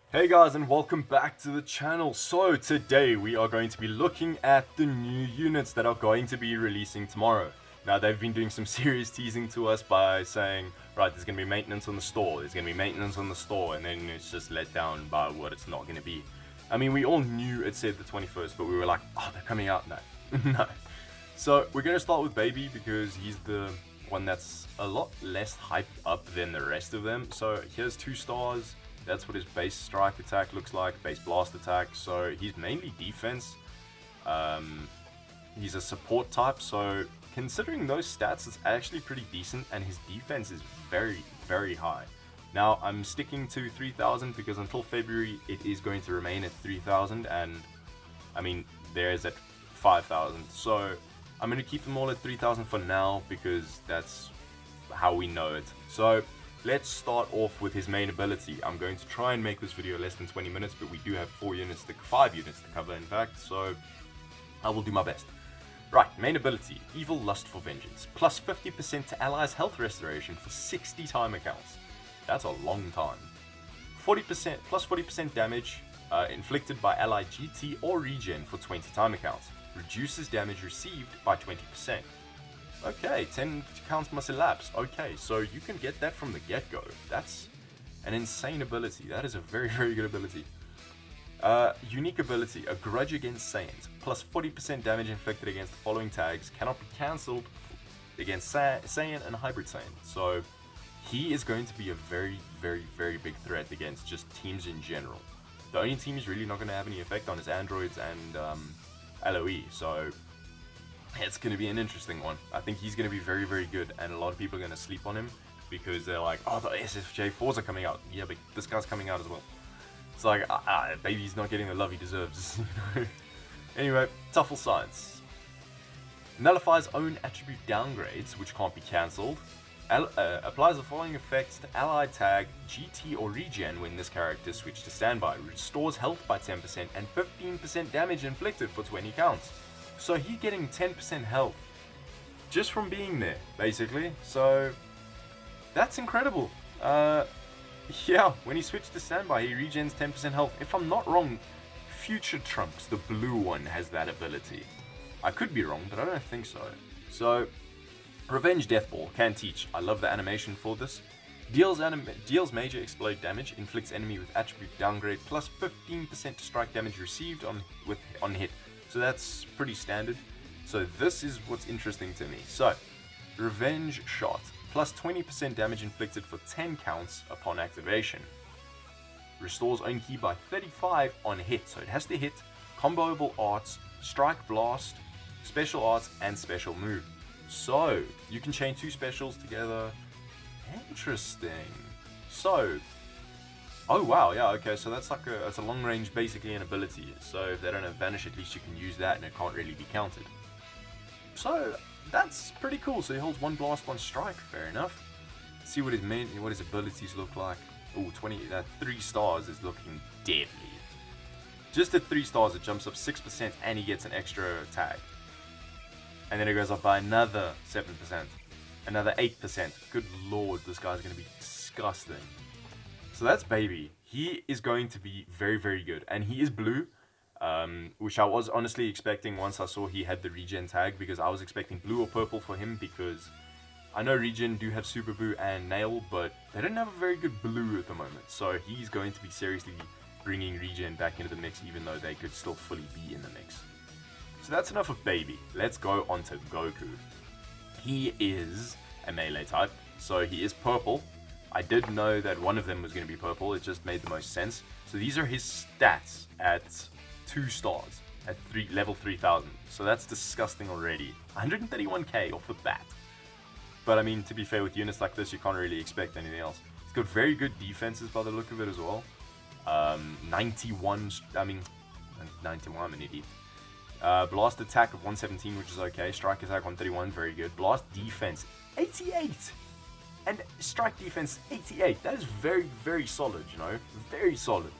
Hey guys, and welcome back to the channel. So today we are going to be looking at the new units that are going to be releasing tomorrow. Now they've been doing some serious teasing to us by saying, right, there's going to be maintenance on the store, there's going to be maintenance on the store, and then it's just let down by what it's not going to be. I mean, we all knew it said the 21st, but we were like, oh, they're coming out now. No. So we're going to start with Baby because he's the one that's a lot less hyped up than the rest of them. So here's 2 stars. That's what his base strike attack looks like, base blast attack. So he's mainly defense. He's a support type, so considering those stats, it's actually pretty decent, and his defense is very, very high. Now, I'm sticking to 3,000 because until February, it is going to remain at 3,000, and I mean, there's at 5,000. So I'm going to keep them all at 3,000 for now because that's how we know it. So let's start off with his main ability. I'm going to try and make this video less than 20 minutes, but we do have 5 units to cover, in fact, so I will do my best. Right, main ability, Evil Lust for Vengeance. Plus 50% to allies' health restoration for 60 timer counts. That's a long time. 40%, plus 40% damage inflicted by ally GT or regen for 20 timer counts. Reduces damage received by 20%. Okay, 10 counts must elapse. Okay, so you can get that from the get-go. That's an insane ability. That is a very, very good ability. Unique ability, A Grudge Against Saiyans. Plus 40% damage inflicted against the following tags. Cannot be cancelled against Saiyan and Hybrid Saiyan. So he is going to be a very, very, very big threat against just teams in general. The only team he's really not going to have any effect on is androids and LOE. So it's going to be an interesting one. I think he's going to be very, very good, and a lot of people are going to sleep on him because they're like, oh, the SSJ4s are coming out. Yeah, but this guy's coming out as well. It's like, Baby's not getting the love he deserves. Anyway, Tuffle Science. Nullifies own attribute downgrades, which can't be cancelled. Applies the following effects to allied tag, GT or regen when this character switched to standby. Restores health by 10% and 15% damage inflicted for 20 counts. So he's getting 10% health just from being there, basically. So that's incredible. Yeah, when he switched to standby, he regens 10% health. If I'm not wrong, Future Trunks, the blue one, has that ability. I could be wrong, but I don't think so. So, Revenge Death Ball, can teach. I love the animation for this. Deals major explode damage, inflicts enemy with attribute downgrade, plus 15% strike damage received on hit. So that's pretty standard. So this is what's interesting to me. So, Revenge Shot, plus 20% damage inflicted for 10 counts upon activation. Restores own ki by 35 on hit, so it has to hit. Comboable arts, strike blast, special arts, and special move. So, you can chain 2 specials together. Interesting. So, oh wow, yeah, okay, so that's like it's a long range, basically an ability. So if they don't have Vanish, at least you can use that and it can't really be counted. So that's pretty cool. So he holds 1 blast, 1 strike, fair enough. Let's see what his abilities look like. Oh, 3 stars is looking deadly. Just at 3 stars, it jumps up 6% and he gets an extra tag. And then it goes up by another 7%. Another 8%. Good lord, this guy's going to be disgusting. So that's Baby. He is going to be very, very good. And he is blue, which I was honestly expecting once I saw he had the regen tag, because I was expecting blue or purple for him, because I know regen do have Super Boo and Nail, but they don't have a very good blue at the moment. So he's going to be seriously bringing regen back into the mix, even though they could still fully be in the mix. So that's enough of Baby. Let's go on to Goku. He is a melee type, so he is purple. I did know that one of them was going to be purple, it just made the most sense. So these are his stats at 2 stars, at level 3000. So that's disgusting already. 131k off the bat. But I mean, to be fair, with units like this, you can't really expect anything else. He's got very good defenses by the look of it as well. 91, I'm an idiot. Blast attack of 117, which is okay. Strike attack 131, very good. Blast defense, 88! And strike defense, 88. That is very, very solid, you know? Very solid.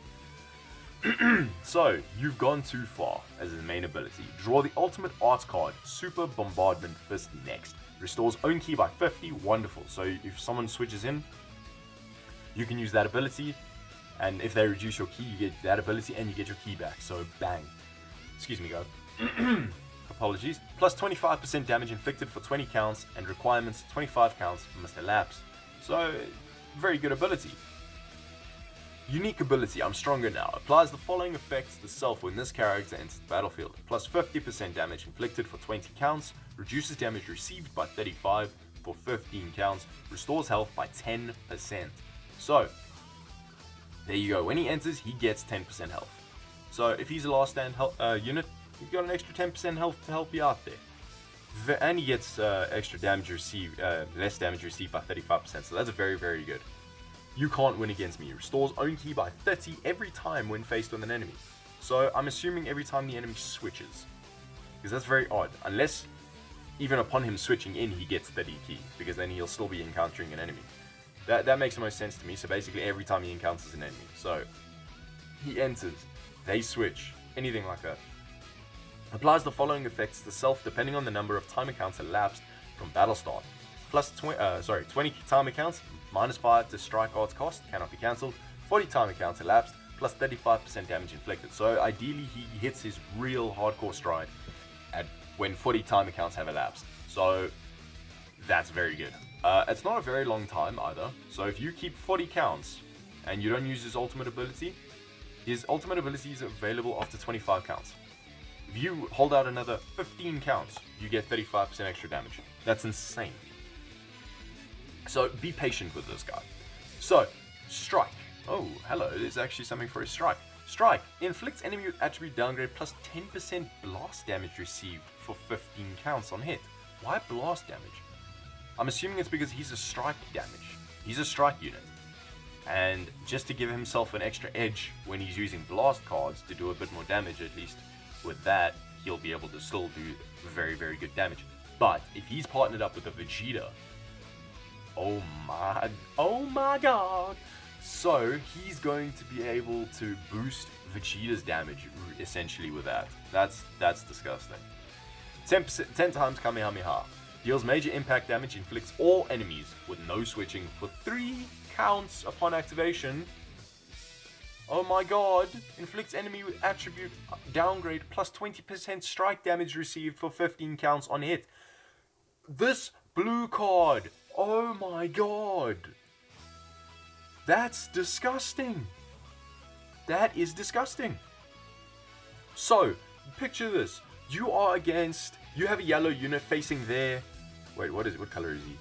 So, you've gone too far as his main ability. Draw the ultimate arts card, Super Bombardment Fist next. Restores own ki by 50, wonderful. So if someone switches in, you can use that ability. And if they reduce your ki, you get that ability and you get your ki back. So bang. Excuse me, guys. Apologies. Plus 25% damage inflicted for 20 counts, and requirements 25 counts must elapse. So, very good ability. Unique ability, I'm stronger now. Applies the following effects to self when this character enters the battlefield. Plus 50% damage inflicted for 20 counts, reduces damage received by 35 for 15 counts, restores health by 10%. So, there you go. When he enters, he gets 10% health. So, if he's a last stand unit, you've got an extra 10% health to help you out there. And he gets extra damage received, less damage received by 35%, so that's very, very good. You can't win against me. Restores own ki by 30 every time when faced with an enemy. So I'm assuming every time the enemy switches, because that's very odd. Unless even upon him switching in, he gets 30 ki, because then he'll still be encountering an enemy. That makes the most sense to me. So basically every time he encounters an enemy. So he enters, they switch, anything like that. Applies the following effects to self depending on the number of timer counts elapsed from battle start. Plus 20 timer counts, minus 5 to strike odds cost, cannot be cancelled. 40 timer counts elapsed, plus 35% damage inflicted. So ideally he hits his real hardcore stride at when 40 timer counts have elapsed. So that's very good. It's not a very long time either. So if you keep 40 counts and you don't use his ultimate ability is available after 25 counts. If you hold out another 15 counts, you get 35% extra damage. That's insane. So be patient with this guy. So, strike. Oh, hello, there's actually something for a strike. Strike. Inflicts enemy with attribute downgrade plus 10% blast damage received for 15 counts on hit. Why blast damage? I'm assuming it's because he's a strike damage. He's a strike unit. And just to give himself an extra edge when he's using blast cards to do a bit more damage, at least with that, he'll be able to still do very, very good damage. But if he's partnered up with a Vegeta, oh my god. So he's going to be able to boost Vegeta's damage essentially with that. That's disgusting. 10 times Kamehameha. Deals major impact damage, inflicts all enemies with no switching for 3 counts upon activation. Oh my god. Inflicts enemy with attribute downgrade plus 20% strike damage received for 15 counts on hit. This blue card. Oh my god. That's disgusting. That is disgusting. So, picture this. You have a yellow unit facing there. Wait, what color is he?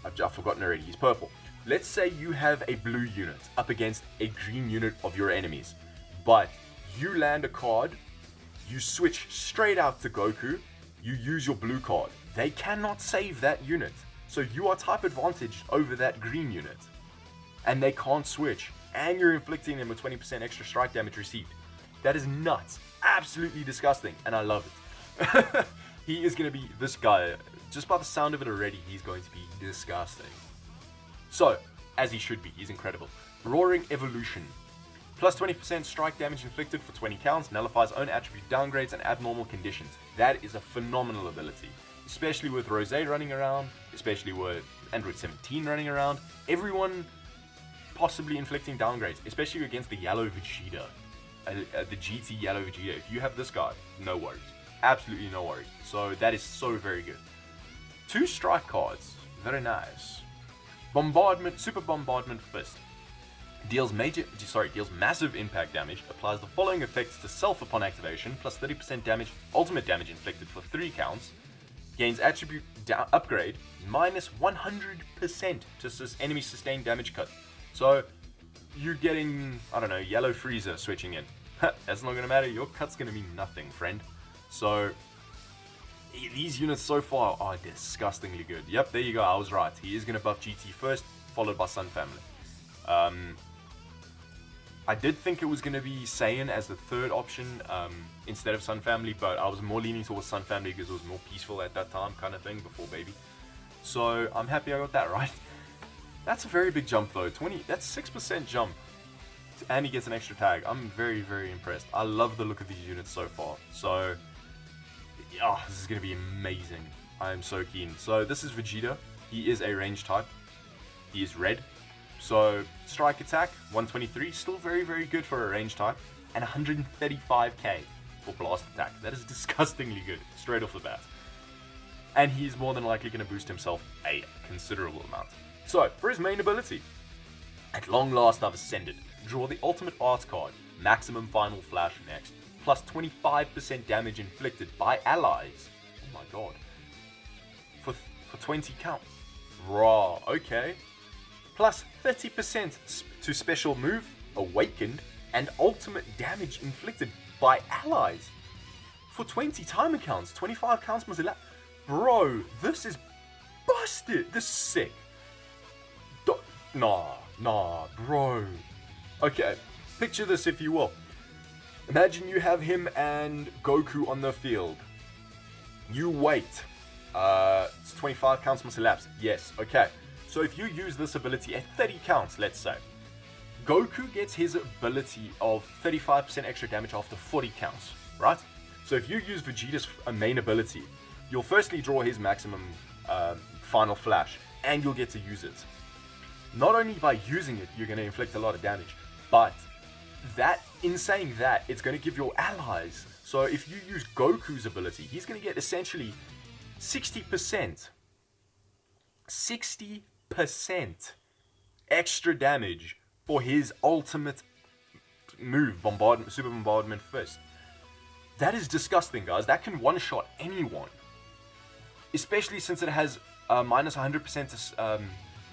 I've forgotten already. He's purple. Let's say you have a blue unit up against a green unit of your enemies. But you land a card, you switch straight out to Goku, you use your blue card. They cannot save that unit. So you are type advantaged over that green unit. And they can't switch. And you're inflicting them with 20% extra strike damage received. That is nuts. Absolutely disgusting. And I love it. He is going to be, this guy, just by the sound of it already, he's going to be disgusting. So, as he should be, he's incredible. Roaring Evolution. Plus 20% strike damage inflicted for 20 counts, nullifies own attribute downgrades and abnormal conditions. That is a phenomenal ability. Especially with Rose running around, especially with Android 17 running around. Everyone possibly inflicting downgrades, especially against the yellow Vegeta. The GT yellow Vegeta. If you have this guy, no worries. Absolutely no worries. So that is so very good. 2 strike cards. Very nice. Bombardment, Super Bombardment Fist. Deals massive impact damage, applies the following effects to self upon activation, plus 30% damage, ultimate damage inflicted for 3 counts, gains attribute upgrade, minus 100% to enemy sustained damage cut. So, you're getting, I don't know, yellow Frieza switching in. That's not going to matter, your cut's going to mean nothing, friend. So, these units so far are disgustingly good. Yep, there you go, I was right. He is going to buff GT first, followed by Sun Family. I did think it was going to be Saiyan as the third option instead of Sun Family, but I was more leaning towards Sun Family because it was more peaceful at that time kind of thing, before Baby. So, I'm happy I got that right. That's a very big jump though, that's 6% jump. And he gets an extra tag. I'm very, very impressed. I love the look of these units so far. So, this is going to be amazing. I am so keen. So this is Vegeta. He is a range type. He is red. So, strike attack, 123, still very, very good for a range type, and 135k for blast attack. That is disgustingly good, straight off the bat. And he's more than likely going to boost himself a considerable amount. So, for his main ability, at long last I've ascended. Draw the ultimate art card, maximum final flash next, plus 25% damage inflicted by allies. Oh my god. For 20 count. Raw, okay. Plus 30% to special move, awakened, and ultimate damage inflicted by allies. For 20 timer counts, 25 counts must elapse. Bro, this is busted. This is sick. Nah, bro. Okay, picture this if you will. Imagine you have him and Goku on the field. You wait. It's 25 counts must elapse. Yes, okay. So if you use this ability at 30 counts, let's say, Goku gets his ability of 35% extra damage after 40 counts, right? So if you use Vegeta's main ability, you'll firstly draw his maximum final flash, and you'll get to use it. Not only by using it, you're going to inflict a lot of damage, but in saying that, it's going to give your allies. So if you use Goku's ability, he's going to get essentially 60% extra damage for his ultimate move, Super Bombardment Fist. That is disgusting, guys. That can one-shot anyone. Especially since it has minus 100%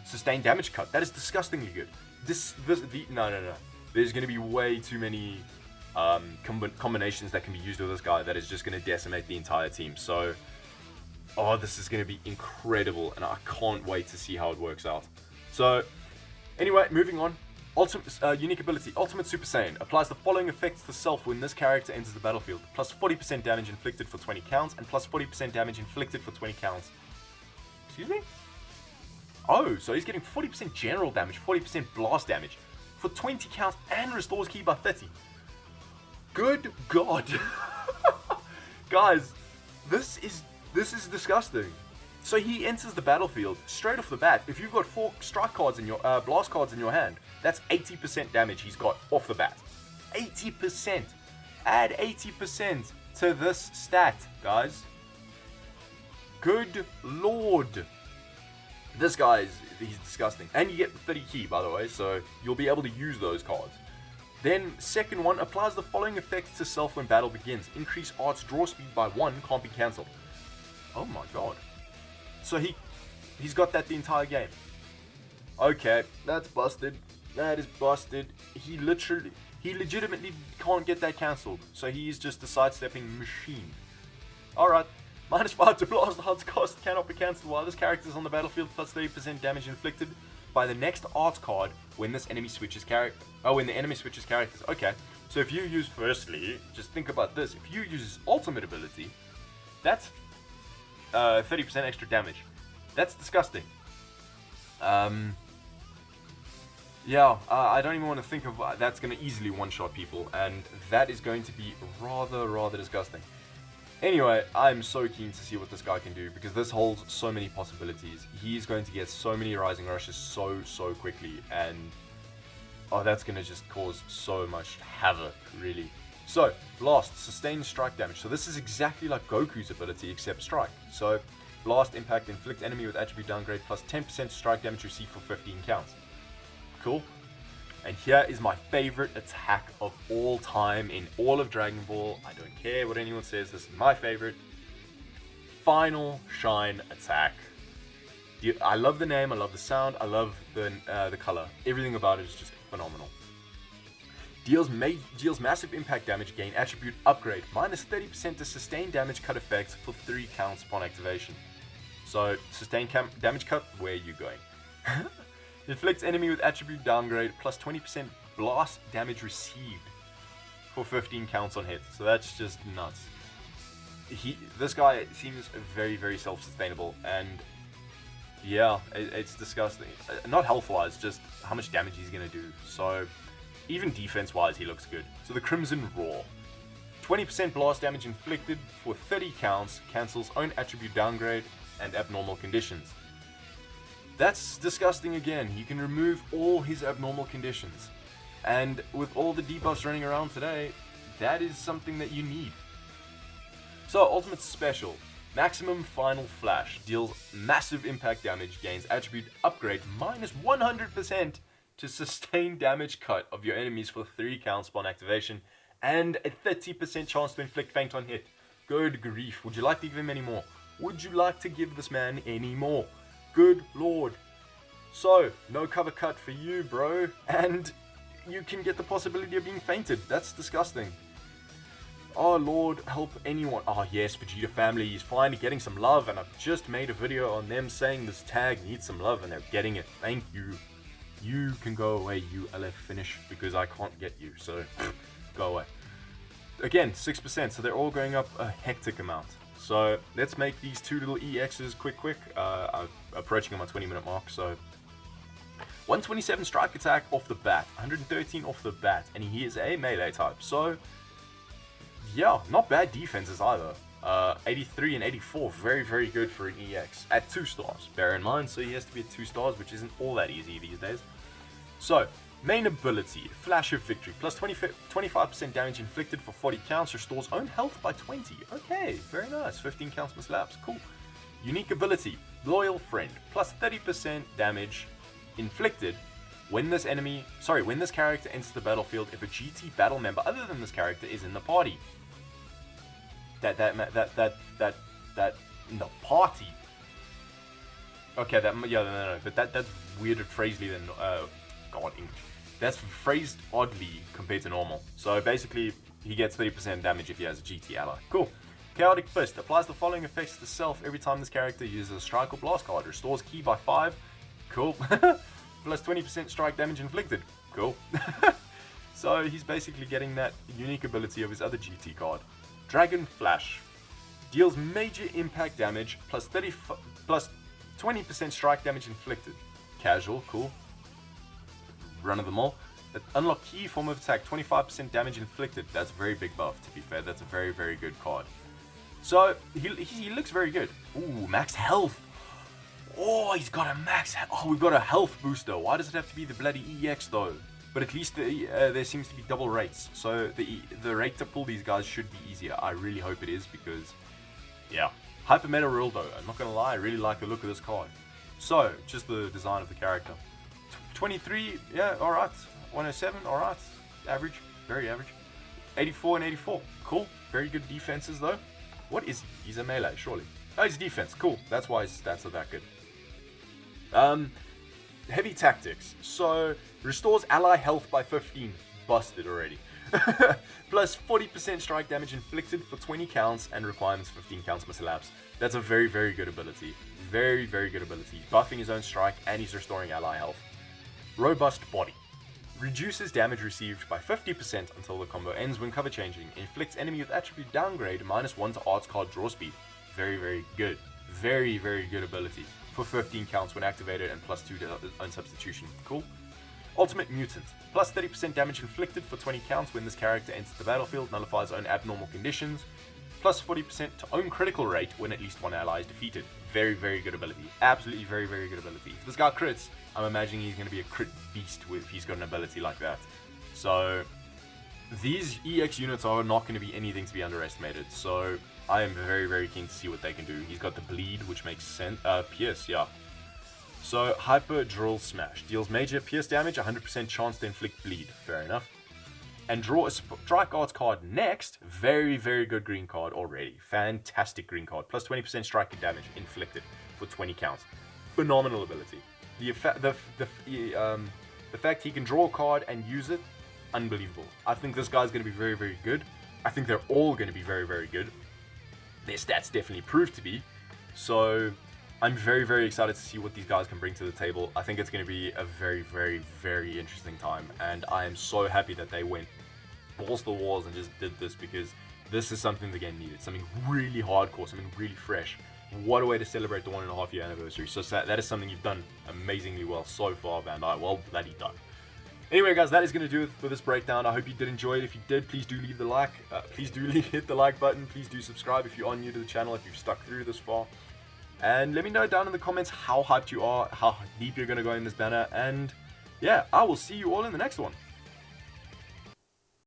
sustained damage cut. That is disgustingly good. No. There's going to be way too many combinations that can be used with this guy that is just going to decimate the entire team. So, this is going to be incredible, and I can't wait to see how it works out. So, anyway, moving on. Unique ability, Ultimate Super Saiyan. Applies the following effects to self when this character enters the battlefield. Plus 40% damage inflicted for 20 counts, and plus 40% damage inflicted for 20 counts. Excuse me? Oh, so he's getting 40% general damage, 40% blast damage for 20 counts, and restores ki by 30. Good God. Guys, this is disgusting. So he enters the battlefield straight off the bat. If you've got 4 strike cards in your blast cards in your hand, that's 80% damage he's got off the bat. 80%. Add 80% to this stat, guys. Good Lord. This guy he's disgusting. And you get 30 ki, by the way, so you'll be able to use those cards. Then, second one, applies the following effects to self when battle begins. Increase art's draw speed by 1, can't be cancelled. Oh my god. So he's got that the entire game. Okay, that's busted. That is busted. He legitimately can't get that cancelled. So he's just a sidestepping machine. Alright. Minus 5 to blast odds cost cannot be cancelled while this character is on the battlefield, plus 30% damage inflicted by the next art card when this enemy switches character. When the enemy switches characters. Okay. So if you use, firstly, just think about this. If you use his ultimate ability, that's 30% extra damage. That's disgusting. Yeah, I don't even want to think of that's going to easily one-shot people, and that is going to be rather disgusting. Anyway, I'm so keen to see what this guy can do, because this holds so many possibilities. He's going to get so many Rising Rushes so quickly, and that's going to just cause so much havoc, really. So, Blast, sustained strike damage. So this is exactly like Goku's ability, except strike. So, Blast, impact, inflict enemy with attribute downgrade, plus 10% strike damage received for 15 counts. Cool. And here is my favorite attack of all time in all of Dragon Ball. I don't care what anyone says, this is my favorite. Final Shine attack. I love the name, I love the sound, I love the color. Everything about it is just phenomenal. Deals massive impact damage, gain attribute upgrade, minus 30% to sustain damage cut effects for 3 counts upon activation. So, sustain damage cut, where are you going? Inflicts enemy with attribute downgrade, plus 20% blast damage received for 15 counts on hit. So that's just nuts. This guy seems very self-sustainable, and yeah, it's disgusting. Not health-wise, just how much damage he's gonna do. So even defense-wise, he looks good. So the Crimson Roar. 20% blast damage inflicted for 30 counts, cancels own attribute downgrade and abnormal conditions. That's disgusting again. He can remove all his abnormal conditions. And with all the debuffs running around today, that is something that you need. So, Ultimate Special. Maximum Final Flash. Deals massive impact damage, gains attribute upgrade minus 100% to sustain damage cut of your enemies for 3 counts upon activation, and a 30% chance to inflict faint on hit. Good grief. Would you like to give him any more? Would you like to give this man any more? Good lord. So, no cover cut for you, bro. And you can get the possibility of being fainted. That's disgusting. Oh lord, help anyone. Oh yes, Vegeta family is finally getting some love, and I've just made a video on them saying this tag needs some love, and they're getting it. Thank you. You can go away, you LF finish, because I can't get you, so go away. Again, 6%, so they're all going up a hectic amount. So let's make these 2 little EXs quick. I'm approaching on my 20-minute mark, so 127 strike attack off the bat, 113 off the bat, and he is a melee type. So yeah, not bad defenses either. 83 and 84, very good for an EX at 2 stars. Bear in mind, so he has to be at 2 stars, which isn't all that easy these days. So, main ability, Flash of Victory, plus 25% damage inflicted for 40 counts, restores own health by 20. Okay, very nice. 15 counts per slaps, cool. Unique ability, Loyal Friend, plus 30% damage inflicted when this character enters the battlefield if a GT battle member other than this character is in the party. That in the party. Okay, no, but that's weirder phrasely than God, English. That's phrased oddly compared to normal. So basically, he gets 30% damage if he has a GT ally. Cool. Chaotic Fist applies the following effects to self every time this character uses a strike or blast card. Restores ki by 5. Cool. Plus 20% strike damage inflicted. Cool. So he's basically getting that unique ability of his other GT card. Dragon Flash deals major impact damage plus 20% strike damage inflicted. Casual, cool. Run of them all. Unlock key form of attack, 25% damage inflicted. That's a very big buff, to be fair. That's a very good card. So he looks very good. Ooh, max health. Oh, he's got a max. Oh, we've got a health booster. Why does it have to be the bloody EX though? But at least there seems to be double rates, so the rate to pull these guys should be easier. I really hope it is, because, yeah. Hyper Meta Rule though, I'm not going to lie, I really like the look of this card. So, just the design of the character. 23, yeah, alright. 107, alright. Average, very average. 84 and 84, cool. Very good defenses though. What is he? He's a melee, surely. Oh, he's defense, cool. That's why his stats are that good. Heavy Tactics. So, restores ally health by 15. Busted already. Plus 40% strike damage inflicted for 20 counts and requirements 15 counts per lapse. That's a very good ability. Very good ability. Buffing his own strike and he's restoring ally health. Robust Body. Reduces damage received by 50% until the combo ends when cover changing. Inflicts enemy with attribute downgrade -1 to arts card draw speed. Very good. Very good ability. For 15 counts when activated and plus 2 to own substitution. Cool. Ultimate Mutant. Plus 30% damage inflicted for 20 counts when this character enters the battlefield, nullifies own abnormal conditions. Plus 40% to own critical rate when at least one ally is defeated. Very good ability. Absolutely very good ability. If this guy crits, I'm imagining he's going to be a crit beast if he's got an ability like that. So, these EX units are not going to be anything to be underestimated. So, I am very keen to see what they can do. He's got the bleed, which makes sense. Pierce, yeah. So, Hyper Drill Smash. Deals major pierce damage, 100% chance to inflict bleed. Fair enough. And draw a strike arts card next. Very good green card already. Fantastic green card. Plus 20% strike damage inflicted for 20 counts. Phenomenal ability. The fact he can draw a card and use it, unbelievable. I think this guy's going to be very good. I think they're all going to be very good. Their stats definitely prove to be. So I'm very excited to see what these guys can bring to the table. I think it's going to be a very interesting time, and I am so happy that they went balls to the walls and just did this, because this is something the game needed. Something really hardcore, something really fresh. What a way to celebrate the 1.5 year anniversary. So that is something you've done amazingly well so far, Bandai. Well bloody done. Anyway, guys, that is going to do it for this breakdown. I hope you did enjoy it. If you did, please do leave the like. Please do hit the like button. Please do subscribe if you are new to the channel, if you've stuck through this far. And let me know down in the comments how hyped you are, how deep you're going to go in this banner. And yeah, I will see you all in the next one.